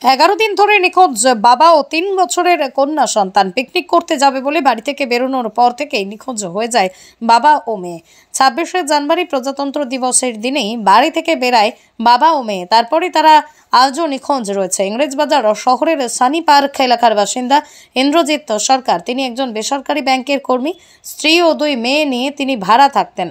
11 দিন ধরে নিখোঁজ বাবা ও 3 বছরের কন্যা সন্তান। পিকনিক করতে যাবে বলে বাড়ি থেকে বেরোনোর পর থেকেই নিখোঁজ হয়ে যায় বাবা ও মেয়ে। 26শে জানুয়ারি প্রজাতন্ত্র দিবসের দিনেই বাড়ি থেকে বেরায় বাবা ও মেয়ে। তারপরে তারা আজও নিখোঁজ রয়েছে। ইংরেজবাজার শহরের সানি পার্ক এলাকার বাসিন্দা ইন্দ্রজিৎ সরকার। তিনি একজন বেসরকারি ব্যাংকের কর্মী। স্ত্রী ও 2 মেয়ে নিয়ে তিনি ভাড়া থাকতেন।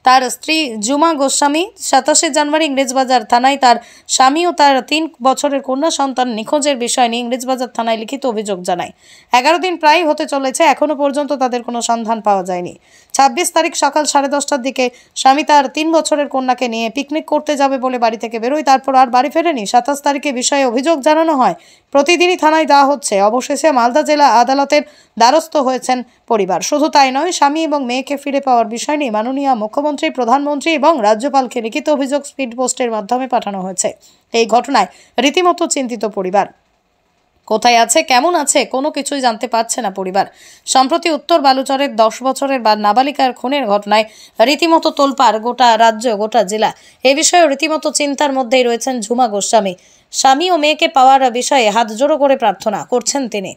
তার স্ত্রী জুমা গোস্বামী 27শে জানুয়ারি ইংরেজবাজার থানায় তার স্বামী ও তার 3 বছরের কন্যা সন্তান নিখোঁজের বিষয় নিয়ে ইংরেজবাজার থানায় লিখিত অভিযোগ জানায়। 11 দিন প্রায় হতে চলেছে, এখনো পর্যন্ত তাদের কোনো সন্ধান পাওয়া যায়নি। 26 তারিখ সকাল 10:30টার দিকে স্বামী তার 3 বছরের কন্যাকে নিয়ে পিকনিক করতে যাবে বলে বাড়ি থেকে বেরোয়, তারপর আর বাড়ি ফেরেনি। 27 তারিখে বিষয়ে অভিযোগ জানানো হয়, প্রতিদিনই থানায় দেওয়া হচ্ছে। অবশেষে মালদা জেলা আদালতের দ্বারস্থ হয়েছেন পরিবার। শুধু তাই নয়, স্বামী এবং মেয়েকে ফিরে পাওয়ার বিষয় নিয়ে মাননীয় মুখ্যমন্ত্রী, প্রধানমন্ত্রী এবং রাজ্যপালকে লিখিত অভিযোগ স্পিড পোস্টের মাধ্যমে পাঠানো হয়েছে। এই ঘটনায় রীতিমতো চিন্তিত পরিবার। কোথায় আছে, কেমন আছে, কোনো কিছুই জানতে পারছে না পরিবার। সম্প্রতি উত্তর বালুচরের 10 বছরের নাবালিকার খুনের ঘটনায় রীতিমতো তোলপাড় গোটা রাজ্য, গোটা জেলা। এ বিষয়ে রীতিমতো চিন্তার মধ্যেই রয়েছেন ঝুমা গোস্বামী। স্বামী ও মেয়েকে পাওয়ার বিষয়ে হাত জোড়ো করে প্রার্থনা করছেন তিনি।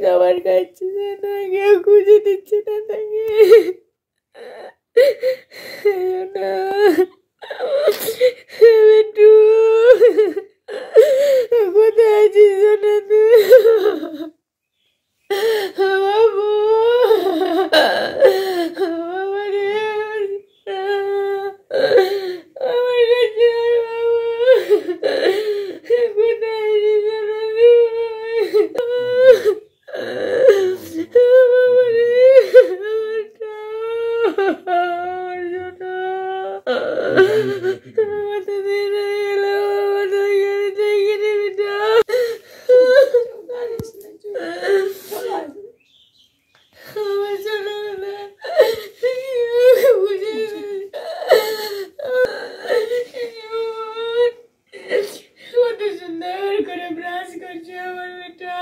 খাবার খাচ্ছে না, কেউ খুঁজে দিচ্ছে না তাকে। একটু কোথায় আছিস সোনা তুই? বাবু, বাবা রে, আমার কাছে আয় বাবু, কোথায় আছিস সোনা কত সুন্দর করে ব্রাশ করছে আমার বেটা।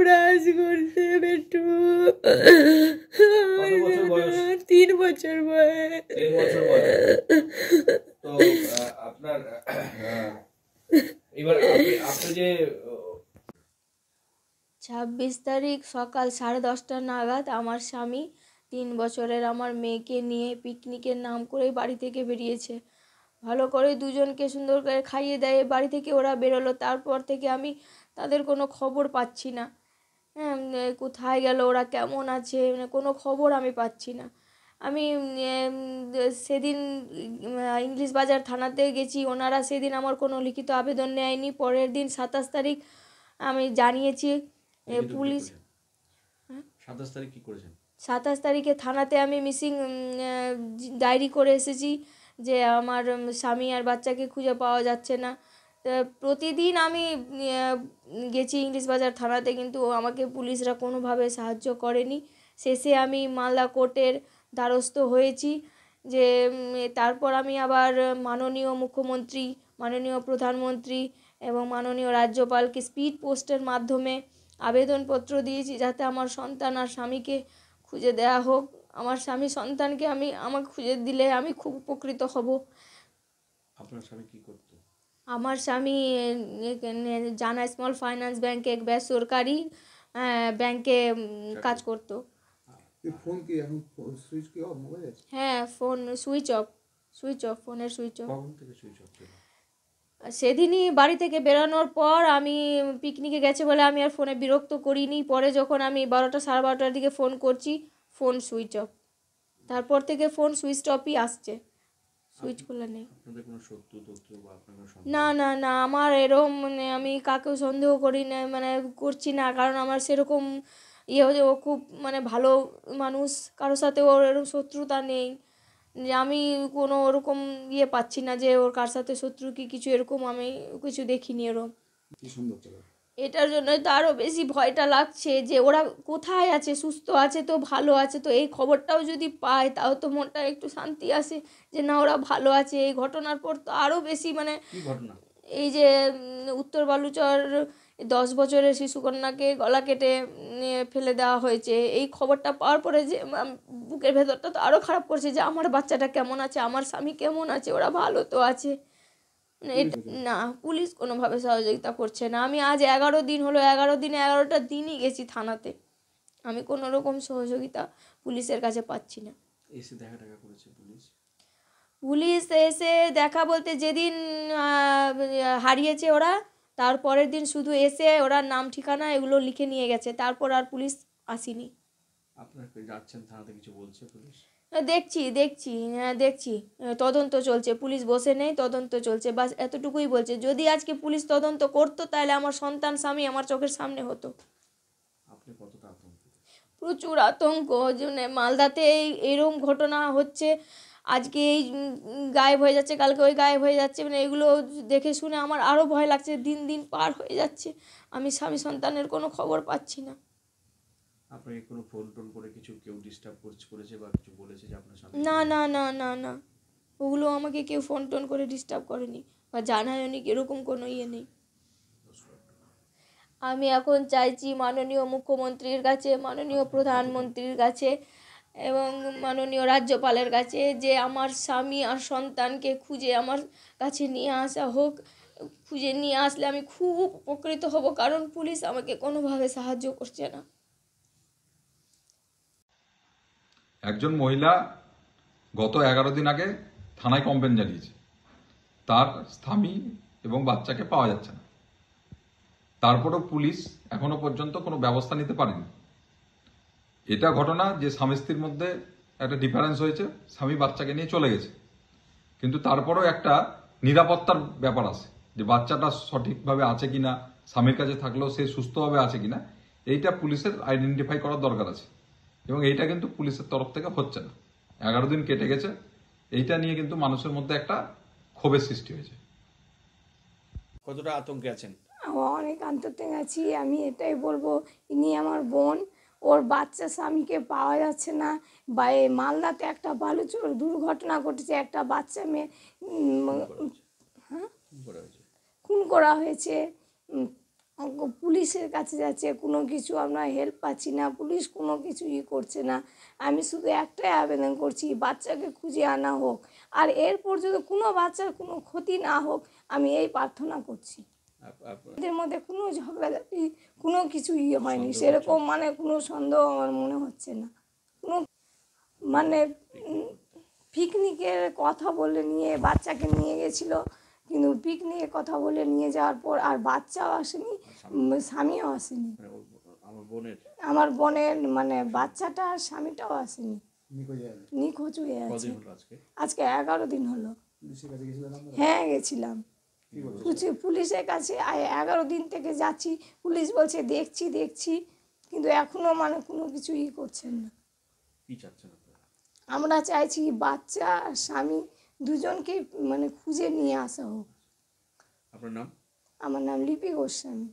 ব্রাশ করছে বেটু। 3 বছর বয়স। তো আপনার এবার আপনি যে 26 তারিখ সকাল 10:30 নাগাদ আমার স্বামী 3 বছরের আমার মেয়েকে নিয়ে পিকনিকের নাম করে বাড়ি থেকে বেরিয়েছে। ভালো করে দুজনকে সুন্দর করে খাইয়ে দেয় বাড়ি থেকে ওরা বেরোলো। তারপর থেকে আমি তাদের কোনো খবর পাচ্ছি না। হ্যাঁ, কোথায় গেল, ওরা কেমন আছে, কোনো খবর আমি পাচ্ছি না। আমি সেদিন ইংলিশ বাজার থানাতে গেছি, ওনারা সেদিন আমার কোনো লিখিত আবেদন নেয়নি। পরের দিন 27 তারিখ আমি জানিয়েছি পুলিশ। 27 তারিখ কি করেছেন? 27 তারিখে থানাতে আমি মিসিং ডায়েরি করে এসেছি যে আমার স্বামী আর বাচ্চাকে খুঁজে পাওয়া যাচ্ছে না। প্রতিদিন আমি গেছি ইংলিশ বাজার থানাতে, কিন্তু আমাকে পুলিশরা কোনোভাবে সাহায্য করেনি। শেষে আমি মালদা কোর্টের দ্বারস্থ হয়েছি। যে তারপর আমি আবার মাননীয় মুখ্যমন্ত্রী, মাননীয় প্রধানমন্ত্রী এবং মাননীয় রাজ্যপালকে স্পিড পোস্টের মাধ্যমে আবেদনপত্র দিয়েছি যাতে আমার সন্তান আর স্বামীকে খুঁজে দেওয়া হোক। আমার স্বামী সন্তানকে আমাকে খুঁজে দিলে আমি খুব উপকৃত হব। আপনার স্বামী কি করতো? আমার স্বামী জানা স্মল ফাইন্যান্স ব্যাংকে এক বেসরকারি ব্যাংকে কাজ করতো। ফোন কি এখন সুইচ কি অফ মোবাইলে? হ্যাঁ, ফোন সুইচ অফ, ফোনের সুইচ অফ। কখন থেকে সুইচ অফ ছিল? সেদিনই বাড়ি থেকে বেরোনোর পর আমি পিকনিকে গেছে বলে আমি আর ফোনে বিরক্ত করিনি। পরে যখন আমি 12টা 12:30টার দিকে ফোন করছি, ফোন সুইচ অফ। তারপর থেকে ফোন সুইচ অফই আসছে, সুইচ খোলা নেই। আপনাদের কোনো শত্রু তথ্য বা আপনার কোনো সন্দেহ? না না না, আমার এরকম আমি কাকেও সন্দেহ করি না, করছি না। কারণ আমার সেরকম হচ্ছে, ও খুব ভালো মানুষ, কারোর সাথে ওর এরকম শত্রুতা নেই। যে আমি কোনো ওরকম পাচ্ছি না যে ওর কার সাথে শত্রু কি কিছু, এরকম আমি কিছু দেখিনি এরকম। কি সুন্দর ছিল। এটার জন্য তো আরও বেশি ভয়টা লাগছে যে ওরা কোথায় আছে, সুস্থ আছে তো, ভালো আছে তো, এই খবরটাও যদি পায় তাও তো মনটা একটু শান্তি আসে যে না ওরা ভালো আছে। এই ঘটনার পর তো আরও বেশি মানে কি ঘটনা? এই যে উত্তর বালুচর 10 বছরের শিশুকন্যাকে গলা কেটে ফেলে দেওয়া হয়েছে, এই খবরটা পাওয়ার পরে যে বুকের ভেতরটা তো আরও খারাপ করছে যে আমার বাচ্চাটা কেমন আছে, আমার স্বামী কেমন আছে, ওরা ভালো তো আছে। এটা না, পুলিশ কোনোভাবে সহযোগিতা করছে না। আমি আজ 11 দিন হলো, 11 দিনে 11টা দিনই গেছি থানাতে, আমি কোনো রকম সহযোগিতা পুলিশের কাছে পাচ্ছি না। এসে দেখা টাকা করেছে পুলিশ? পুলিশ এসে দেখা বলতে যেদিন হারিয়েছে ওরা, তারপরের দিন শুধু এসে ওরা নাম ঠিকানা এগুলো লিখে নিয়ে গেছে, তারপর আর পুলিশ আসেনি। আপনার যাচ্ছেন থানাতে, কিছু বলছে পুলিশ? দেখছি তদন্ত চলছে, পুলিশ বসে নেই, তদন্ত চলছে, বাস এতটুকুই বলছে। যদি আজকে পুলিশ তদন্ত করতো তাহলে আমার সন্তান স্বামী আমার চোখের সামনে হতো। আপনি কতটা আতঙ্কিত? প্রচুর আতঙ্ক, জন্য মালদাতে এরকম ঘটনা হচ্ছে, আজকে এই গায়েব হয়ে যাচ্ছে, কালকে ওই গায়েব হয়ে যাচ্ছে, মানে এগুলো দেখে শুনে আমার আরও ভয় লাগছে। দিন দিন পার হয়ে যাচ্ছে, আমি স্বামী সন্তানের কোনো খবর পাচ্ছি না। আপনাকে কোনো ফোন টোন করে কিছু কেউ ডিস্টার্ব করেছে বা কিছু বলেছে যে আপনার স্বামী? না না না না না, ওগুলো আমাকে কেউ ফোন টোন করে ডিস্টার্ব করেনি বা জানায়নি, এরকম কোনো ইয়ে নেই। আমি এখন চাইছি মাননীয় মুখ্যমন্ত্রীর কাছে, মাননীয় প্রধানমন্ত্রীর কাছে এবং মাননীয় রাজ্যপালের কাছে যে আমার স্বামী আর সন্তানকে খুঁজে আমার কাছে নিয়ে আসা হোক। খুঁজে নিয়ে আসলে আমি খুব উপকৃত হব, কারণ পুলিশ আমাকে কোনোভাবে সাহায্য করছে না। একজন মহিলা গত 11 দিন আগে থানায় কমপ্লেন জানিয়েছে, তার স্বামী এবং বাচ্চাকে পাওয়া যাচ্ছে না। তারপরেও পুলিশ এখনো পর্যন্ত কোনো ব্যবস্থা নিতে পারেনি। এটা ঘটনা যে স্বামী স্ত্রীর মধ্যে একটা ডিফারেন্স হয়েছে, স্বামী বাচ্চাকে নিয়ে চলে গেছে, কিন্তু তারপরেও একটা নিরাপত্তার ব্যাপার আছে যে বাচ্চাটা সঠিকভাবে আছে কিনা, স্বামীর কাছে থাকলেও সে সুস্থভাবে আছে কিনা, এইটা পুলিশের আইডেন্টিফাই করার দরকার আছে। এবং এইটা কিন্তু পুলিশের তরফ থেকে হচ্ছে না। 11 দিন কেটে গেছে, এইটা নিয়ে কিন্তু মানুষের মধ্যে একটা ক্ষোভের সৃষ্টি হয়েছে। কতটা আতঙ্কে আছেন? অনেক আন্তর্তে গেছি। আমি এটাই বলবো, ইনি আমার বোন, ওর বাচ্চা স্বামীকে পাওয়া যাচ্ছে না। বা এই মালদাতে একটা বালুচর দুর্ঘটনা ঘটেছে, একটা বাচ্চা মেয়ে কি করা হয়েছে? খুন করা হয়েছে। পুলিশের কাছে যাচ্ছে, কোনো কিছু আমরা হেল্প পাচ্ছি না, পুলিশ কোনো কিছু করছে না। আমি শুধু একটাই আবেদন করছি, বাচ্চাকে খুঁজে আনা হোক, আর এরপর যদি কোনো বাচ্চার কোনো ক্ষতি না হোক, আমি এই প্রার্থনা করছি। এদের মধ্যে কোনো ঝগড়াঝাটি কোনো কিছু হয়নি সেরকম, মানে কোনো সন্দেহ আমার মনে হচ্ছে না। কোনো মানে পিকনিকের কথা বলে নিয়ে বাচ্চাকে নিয়ে গেছিল, কিন্তু পিকনিকের কথা বলে নিয়ে যাওয়ার পর আর বাচ্চাও আসেনি, স্বামীও আসেনি। আমার বোনের মানে বাচ্চাটা আর স্বামীটাও আসেনি, নিখোঁজ হয়ে আছে। আজকে 11 দিন হলো। হ্যাঁ গেছিলাম পুলিশের কাছে, 11 দিন থেকে যাচ্ছি, পুলিশ বলছে দেখছি, কিন্তু এখনো মানে কোনো কিছু করছেন না। কি চাচ্ছেন আপনারা? আমরা চাইছি বাচ্চা আর স্বামী দুজনকে মানে খুঁজে নিয়ে আসা হোক। আপনার নাম? আমার নাম লিপি গোস্বামী।